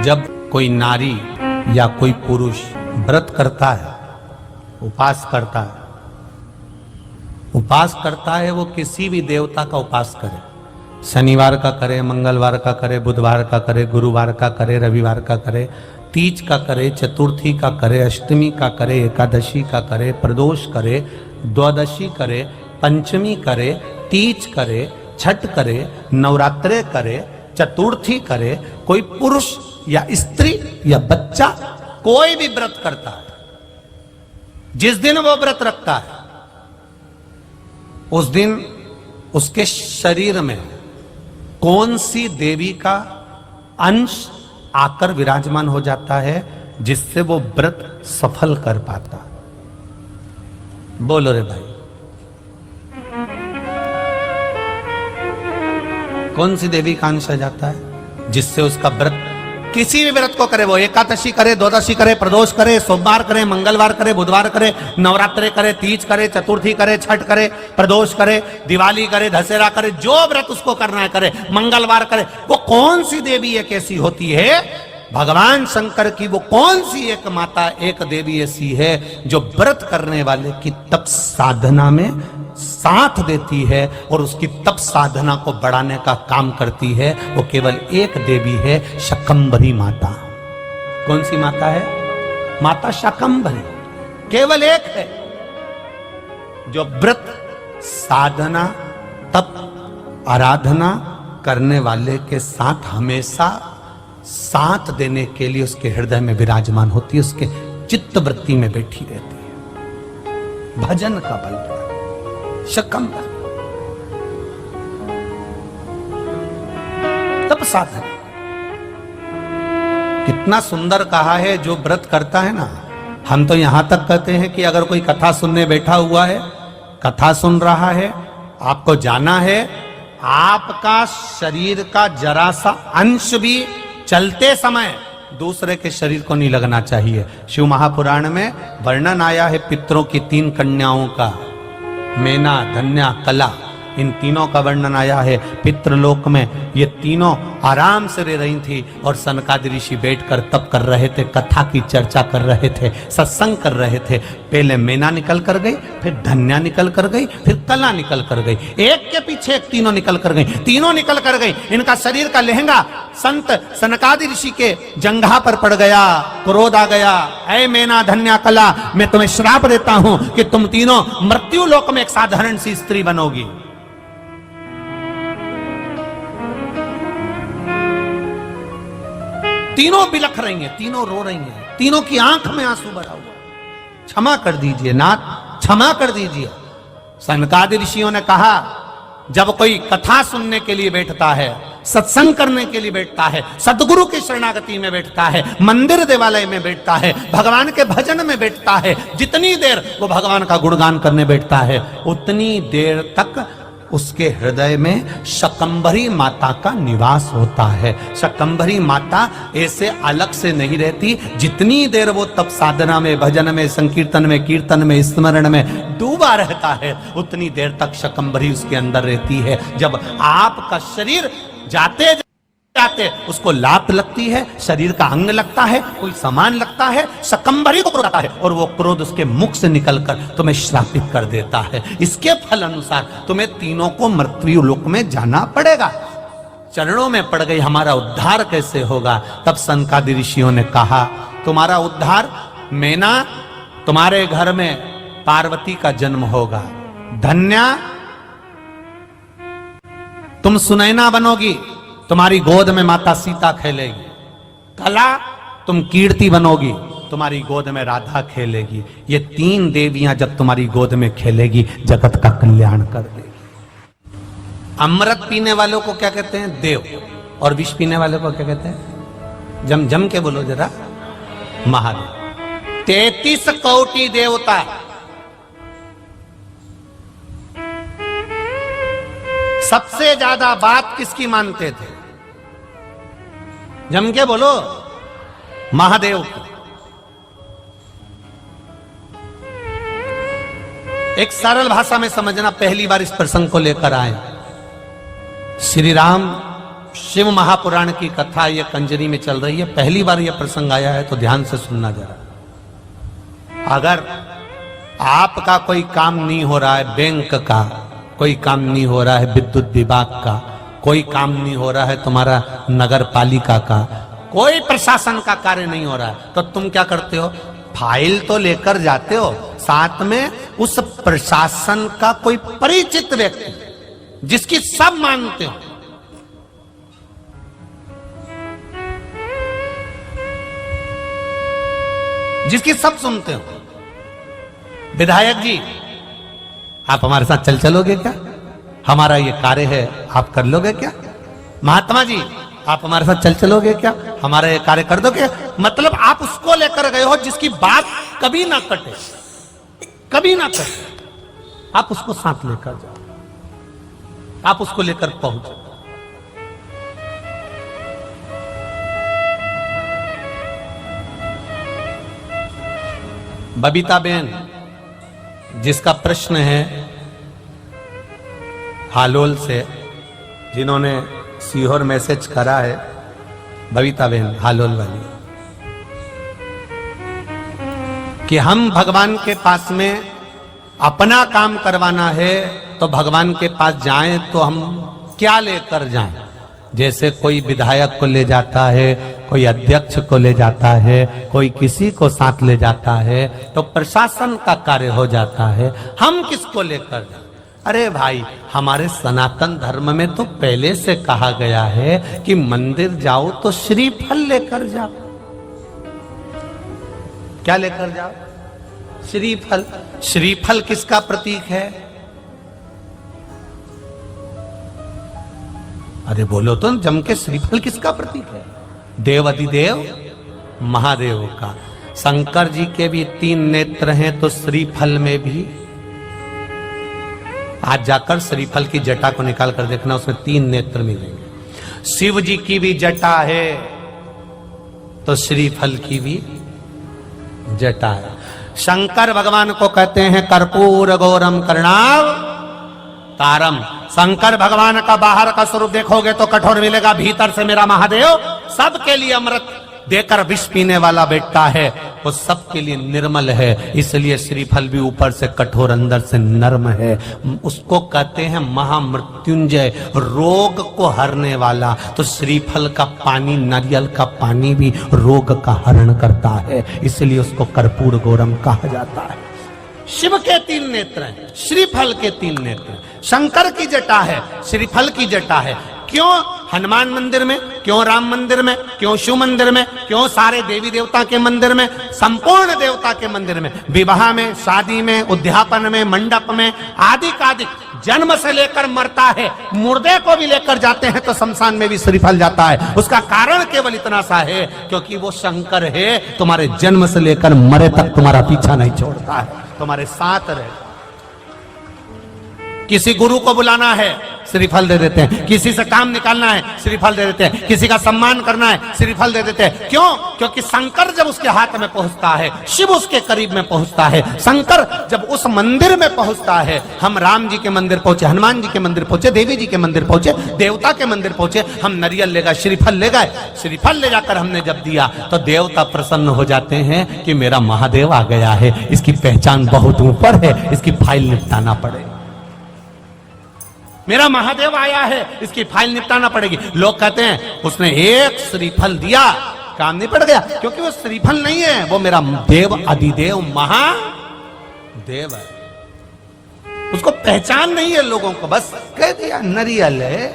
जब कोई नारी या कोई पुरुष व्रत करता है, उपास करता है, वो किसी भी देवता का उपास करे, शनिवार का करे, मंगलवार का करे, बुधवार का करे, गुरुवार का करे, रविवार का करे, तीज का करे, चतुर्थी का करे, अष्टमी का करे, एकादशी का करे, प्रदोष करे, द्वादशी करे, पंचमी करे, तीज करे, छठ करे, नवरात्रे करे, चतुर्थी करे, कोई पुरुष या स्त्री या बच्चा कोई भी व्रत करता है, जिस दिन वो व्रत रखता है उस दिन उसके शरीर में कौन सी देवी का अंश आकर विराजमान हो जाता है जिससे वो व्रत सफल कर पाता। बोलो रे भाई, कौन सी देवी का अंश आ जाता है जिससे उसका व्रत, किसी भी व्रत को करे, वो एकादशी करे, द्वादशी करे, प्रदोष करे, सोमवार करे, मंगलवार करे, बुधवार करे, नवरात्रे करे, तीज करे, चतुर्थी करे, छठ करे, प्रदोष करे, दिवाली करे, दशहरा करे, जो व्रत उसको करना है करे, मंगलवार करे, वो कौन सी देवी एक ऐसी होती है, भगवान शंकर की वो कौन सी एक माता, एक देवी ऐसी है जो व्रत करने वाले की तप साधना में साथ देती है और उसकी तप साधना को बढ़ाने का काम करती है। वो केवल एक देवी है, शकंभरी माता। कौन सी माता है? माता शकंभरी, केवल एक है जो व्रत साधना तप आराधना करने वाले के साथ हमेशा साथ देने के लिए उसके हृदय में विराजमान होती है, उसके चित्त वृत्ति में बैठी रहती है। भजन का बल, शकंभरी तप साधन। कितना सुंदर कहा है, जो व्रत करता है ना, हम तो यहां तक कहते हैं कि अगर कोई कथा सुनने बैठा हुआ है, कथा सुन रहा है, आपको जाना है, आपका शरीर का जरा सा अंश भी चलते समय दूसरे के शरीर को नहीं लगना चाहिए। शिव महापुराण में वर्णन आया है पितरों की 3 कन्याओं का, मेना, धन्या, कला, इन तीनों का वर्णन आया है। पितृलोक में ये तीनों आराम से रह रही थी और सनकादि ऋषि बैठकर तप कर रहे थे, कथा की चर्चा कर रहे थे, सत्संग कर रहे थे। पहले मेना निकल कर गई, फिर धन्या निकल कर गई, फिर कला निकल कर गई, एक के पीछे एक तीनों निकल कर गई, तीनों निकल कर गई। इनका शरीर का लहंगा संत सनकादि ऋषि के जंघा पर पड़ गया, क्रोध आ गया, ऐ मेना, धन्या, कला, मैं तुम्हें श्राप देता हूं कि तुम तीनों मृत्यु लोक में एक साधारण सी स्त्री बनोगी। तीनों बिलख रही हैं, तीनों रो रही हैं, तीनों की आंख में आंसू भरा हुआ। क्षमा कर दीजिए नाथ, क्षमा कर दीजिए। सनकादि ऋषियों ने कहा, जब कोई कथा सुनने के लिए बैठता है, सत्संग करने के लिए बैठता है, सदगुरु की शरणागति में बैठता है, मंदिर देवालय में बैठता है, भगवान के भजन में बैठता है, जितनी देर वो भगवान का गुणगान करने बैठता है, उतनी देर तक उसके हृदय में शकंभरी माता का निवास होता है। शकंभरी माता ऐसे अलग से नहीं रहती। जितनी देर वो तप साधना में, भजन में, संकीर्तन में, कीर्तन में, स्मरण में डूबा रहता है, उतनी देर तक शकंभरी उसके अंदर रहती है। जब आपका शरीर जाते जाते उसको लात लगती है, शरीर का अंग लगता है, कोई सामान लगता है, शकंभरी को क्रोध आता है और वो क्रोध उसके मुख से निकलकर तुम्हें श्रापित कर देता है। इसके फल अनुसार तुम्हें तीनों को मृत्यु लोक में जाना पड़ेगा। चरणों में पड़ गई, हमारा उद्धार कैसे होगा? तब सनकादि ऋषियों ने कहा, तुम्हारा उद्धार, मेना, तुम्हारे घर में पार्वती का जन्म होगा। धन्या, तुम सुनैना बनोगी, तुम्हारी गोद में माता सीता खेलेगी। कला, तुम कीर्ति बनोगी, तुम्हारी गोद में राधा खेलेगी। ये 3 देवियां जब तुम्हारी गोद में खेलेगी, जगत का कल्याण कर देगी। अमृत पीने वालों को क्या कहते हैं? देव। और विष पीने वालों को क्या कहते हैं? जम जम के बोलो जरा, महादेव। 33 कोटि देवता, सबसे ज्यादा बात किसकी मानते थे? जम के बोलो, महादेव की। एक सरल भाषा में समझना, पहली बार इस प्रसंग को लेकर आए। श्री राम शिव महापुराण की कथा ये कंजरी में चल रही है। पहली बार ये प्रसंग आया है तो ध्यान से सुनना जरा। अगर आपका कोई काम नहीं हो रहा है, बैंक का कोई काम नहीं हो रहा है, विद्युत विभाग का कोई काम नहीं हो रहा है, तुम्हारा नगर पालिका का कोई प्रशासन का कार्य नहीं हो रहा है, तो तुम क्या करते हो? फाइल तो लेकर जाते हो, साथ में उस प्रशासन का कोई परिचित व्यक्ति जिसकी सब मानते हो, जिसकी सब सुनते हो। विधायक जी, आप हमारे साथ चल चलोगे क्या? हमारा ये कार्य है, आप कर लोगे क्या? महात्मा जी, आप हमारे साथ चल चलोगे क्या? हमारा ये कार्य कर दोगे? मतलब आप उसको लेकर गए हो जिसकी बात कभी ना कटे, कभी ना कटे। आप उसको साथ लेकर जाओ, आप उसको लेकर पहुंचो। बबीता बेन, जिसका प्रश्न है हालोल से, जिन्होंने सीहोर मैसेज करा है, बबीता बेन हालोल वाली, कि हम भगवान के पास में अपना काम करवाना है तो भगवान के पास जाएं तो हम क्या लेकर जाएं? जैसे कोई विधायक को ले जाता है, कोई अध्यक्ष को ले जाता है, कोई किसी को साथ ले जाता है तो प्रशासन का कार्य हो जाता है। हम किसको लेकर जाएं? अरे भाई, हमारे सनातन धर्म में तो पहले से कहा गया है कि मंदिर जाओ तो श्रीफल लेकर जाओ। क्या लेकर जाओ? श्रीफल। श्रीफल किसका प्रतीक है? अरे बोलो तो जम के, श्रीफल किसका प्रतीक है? देव अधिदेव महादेव का। शंकर जी के भी 3 नेत्र हैं, तो श्रीफल में भी आज जाकर श्रीफल की जटा को निकाल कर देखना, उसमें 3 नेत्र मिलेंगे। शिव जी की भी जटा है तो श्रीफल की भी जटा है। शंकर भगवान को कहते हैं कर्पूर गौरम करुणाव तारम। शंकर भगवान का बाहर का स्वरूप देखोगे तो कठोर मिलेगा, भीतर से मेरा महादेव सबके लिए अमृत देकर विष पीने वाला बेटा है, वो सबके लिए निर्मल है। इसलिए श्रीफल भी ऊपर से कठोर, अंदर से नर्म है। उसको कहते हैं महामृत्युंजय, रोग को हरने वाला। तो श्रीफल का पानी, नारियल का पानी भी रोग का हरण करता है, इसलिए उसको कर्पूर गौरम कहा जाता है। शिव के 3 नेत्र हैं, श्रीफल के 3 नेत्र हैं। शंकर की जटा है, श्रीफल की जटा है। क्यों हनुमान मंदिर में, क्यों राम मंदिर में, क्यों शिव मंदिर में, क्यों सारे देवी देवता के मंदिर में, संपूर्ण देवता के मंदिर में, विवाह में, शादी में, उद्यापन में, मंडप में, आदि कादिक, जन्म से लेकर मरता है, मुर्दे को भी लेकर जाते हैं तो शमशान में भी श्रीफल जाता है। उसका कारण केवल इतना सा है, क्योंकि वो शंकर है, तुम्हारे जन्म से लेकर मरे तक तुम्हारा पीछा नहीं छोड़ता है, तुम्हारे साथ रहे। किसी गुरु को बुलाना है, श्रीफल दे देते हैं। किसी से काम निकालना है, श्रीफल दे देते हैं। किसी का सम्मान करना है, श्रीफल दे देते हैं। क्यों? क्योंकि शंकर जब उसके हाथ में पहुंचता है, शिव उसके करीब में पहुंचता है। शंकर जब उस मंदिर में पहुंचता है, हम राम जी के मंदिर पहुंचे, हनुमान जी के मंदिर पहुंचे, देवी जी के मंदिर पहुंचे, देवता के मंदिर पहुंचे, हम नारियल ले गए, श्रीफल ले गए। श्रीफल ले जाकर हमने जब दिया तो देवता प्रसन्न हो जाते हैं कि मेरा महादेव आ गया है, इसकी पहचान बहुत ऊपर है, इसकी फाइल निपटाना पड़ेगा। मेरा महादेव आया है, इसकी फाइल निपटाना पड़ेगी। लोग कहते हैं उसने एक श्रीफल दिया, काम नहीं पड़ गया, क्योंकि वो श्रीफल नहीं है, वो मेरा देव अधिदेव महादेव है। उसको पहचान नहीं है लोगों को, बस कह दिया नारियल है,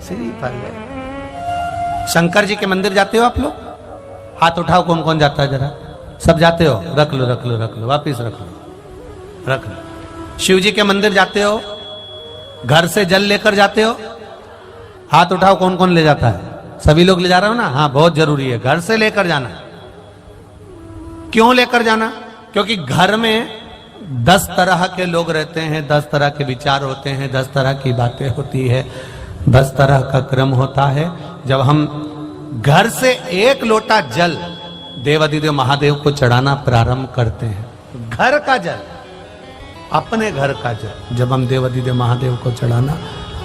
श्रीफल है। शंकर जी के मंदिर जाते हो आप लोग? हाथ उठाओ, कौन कौन जाता है जरा? सब जाते हो? रख लो रख लो रख लो, वापिस रख लो रख लो। शिव जी के मंदिर जाते हो? घर से जल लेकर जाते हो? हाथ उठाओ, कौन कौन ले जाता है? सभी लोग ले जा रहे हो ना? हाँ, बहुत जरूरी है घर से लेकर जाना। क्यों लेकर जाना? क्योंकि घर में 10 तरह के लोग रहते हैं, 10 तरह के विचार होते हैं, 10 तरह की बातें होती है, 10 तरह का क्रम होता है। जब हम घर से 1 लोटा जल देवाधिदेव महादेव को चढ़ाना प्रारंभ करते हैं, घर का जल, अपने घर का जल जब हम देवाधिदेव महादेव को चढ़ाना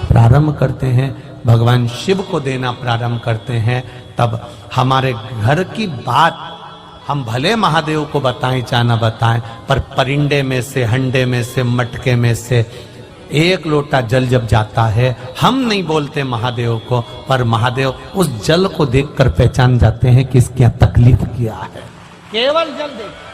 प्रारंभ करते हैं, भगवान शिव को देना प्रारंभ करते हैं, तब हमारे घर की बात हम भले महादेव को बताएं चाहे ना बताएं, पर परिंडे में से, हंडे में से, मटके में से एक लोटा जल जब जाता है, हम नहीं बोलते महादेव को, पर महादेव उस जल को देखकर पहचान जाते हैं कि इसकी तकलीफ क्या है। केवल जल देख